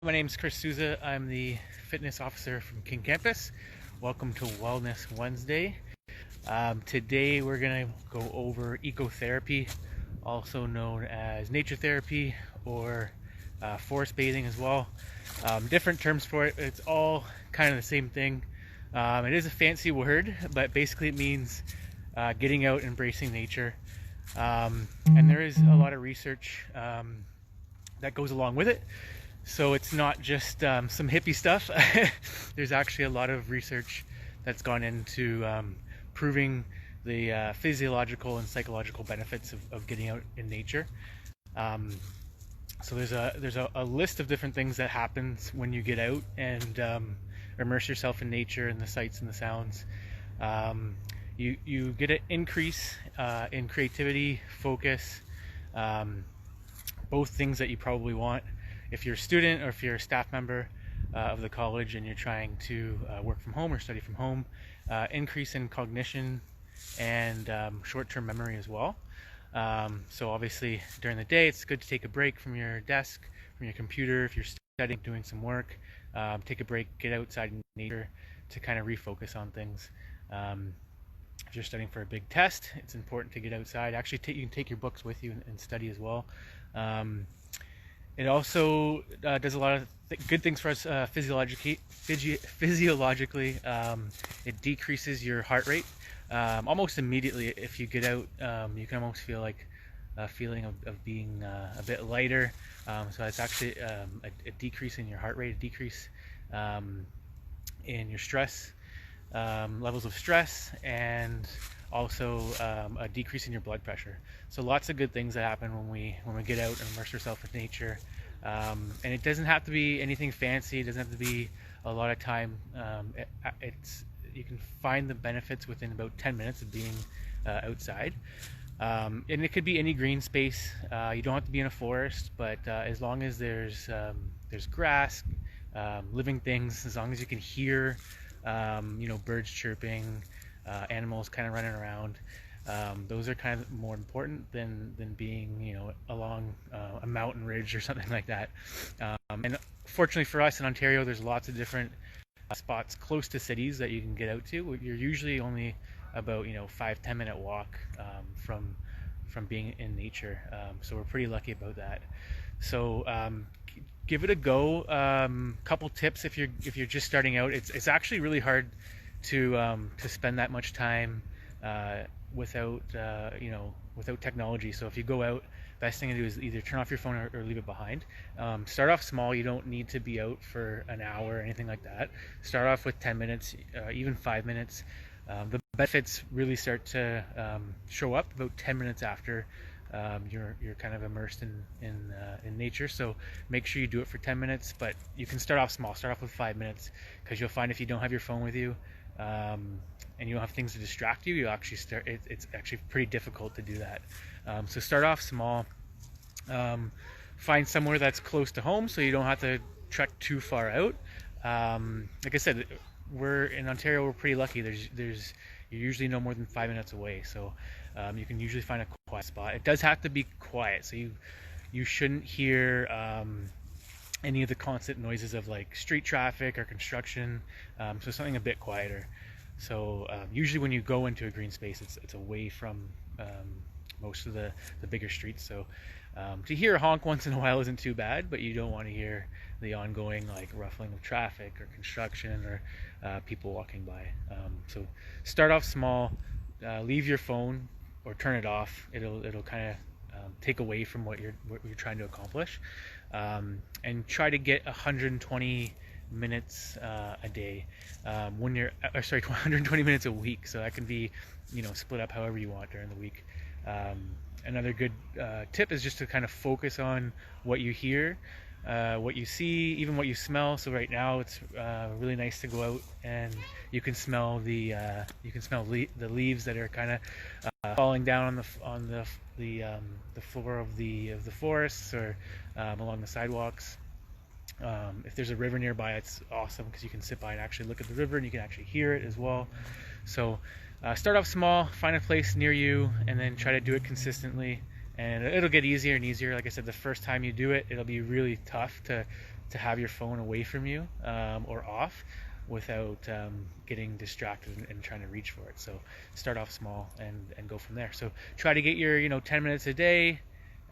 My name is Sousa. I'm the fitness officer from King Campus. Welcome to Wellness Wednesday. Today we're going to go over ecotherapy, also known as nature therapy or forest bathing as well. Different terms for it. It's all kind of the same thing. It is a fancy word, but basically it means getting out, embracing nature. And there is a lot of research that goes along with it. So it's not just some hippie stuff. There's actually a lot of research that's gone into proving the physiological and psychological benefits of getting out in nature. So there's a list of different things that happens when you get out and immerse yourself in nature and the sights and the sounds. You get an increase in creativity, focus, both things that you probably want if you're a student or if you're a staff member of the college and you're trying to work from home or study from home. Increase in cognition and short-term memory as well. So obviously during the day it's good to take a break from your desk, from your computer. If you're studying, doing some work, take a break, get outside in nature to kind of refocus on things. If you're studying for a big test, it's important to get outside. Actually, you can take your books with you and study as well. It also does a lot of good things for us physiologically. It decreases your heart rate almost immediately. If you get out, you can almost feel like a feeling of being a bit lighter. So it's actually a decrease in your heart rate, a decrease in your stress, levels of stress, and also a decrease in your blood pressure. So lots of good things that happen when we get out and immerse ourselves in nature. And it doesn't have to be anything fancy. It doesn't have to be a lot of time. You can find the benefits within about 10 minutes of being outside. And it could be any green space. You don't have to be in a forest, but as long as there's grass, living things, as long as you can hear birds chirping, animals kind of running around. Those are kind of more important than being, along a mountain ridge or something like that. And fortunately for us in Ontario, there's lots of different spots close to cities that you can get out to. You're usually only about 5-10 minute walk from being in nature. So we're pretty lucky about that. So give it a go. Couple tips if you're just starting out. It's actually really hard to spend that much time without technology. So if you go out, best thing to do is either turn off your phone or leave it behind. Start off small. You don't need to be out for an hour or anything like that. Start off with 10 minutes, even 5 minutes. The benefits really start to show up about 10 minutes after you're kind of immersed in nature. So make sure you do it for 10 minutes, but you can start off small. Start off with 5 minutes, because you'll find if you don't have your phone with you and you don't have things to distract you, it's actually pretty difficult to do that. So start off small. Find somewhere that's close to home so you don't have to trek too far out. Like I said, we're in Ontario, we're pretty lucky. You're usually no more than 5 minutes away, so you can usually find a quiet spot. It does have to be quiet, so you shouldn't hear any of the constant noises of like street traffic or construction. So something a bit quieter. So usually when you go into a green space, it's away from most of the bigger streets. So to hear a honk once in a while isn't too bad, but you don't want to hear the ongoing like ruffling of traffic or construction or people walking by. So start off small, leave your phone or turn it off. It'll kind of take away from what you're trying to accomplish, and try to get 120 minutes a day. 120 minutes a week. So that can be split up however you want during the week. Another good tip is just to kind of focus on what you hear, what you see, even what you smell. So right now it's really nice to go out and you can smell the leaves that are kind of falling down on the floor of the forests or along the sidewalks. If there's a river nearby, it's awesome because you can sit by and actually look at the river and you can actually hear it as well. So start off small, find a place near you, and then try to do it consistently. And it'll get easier and easier. Like I said, the first time you do it, it'll be really tough to to have your phone away from you or off without getting distracted and trying to reach for it. So start off small and go from there. So try to get your 10 minutes a day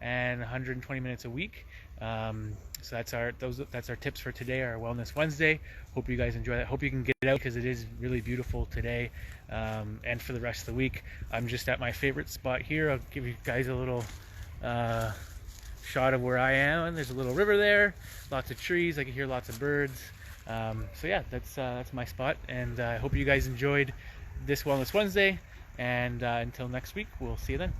and 120 minutes a week. So that's our tips for today, our Wellness Wednesday. Hope you guys enjoy that. Hope you can get out because it is really beautiful today and for the rest of the week. I'm just at my favorite spot here. I'll give you guys a little shot of where I am. There's a little river there, lots of trees. I can hear lots of birds. So yeah, that's my spot, and I hope you guys enjoyed this Wellness Wednesday. And until next week, we'll see you then.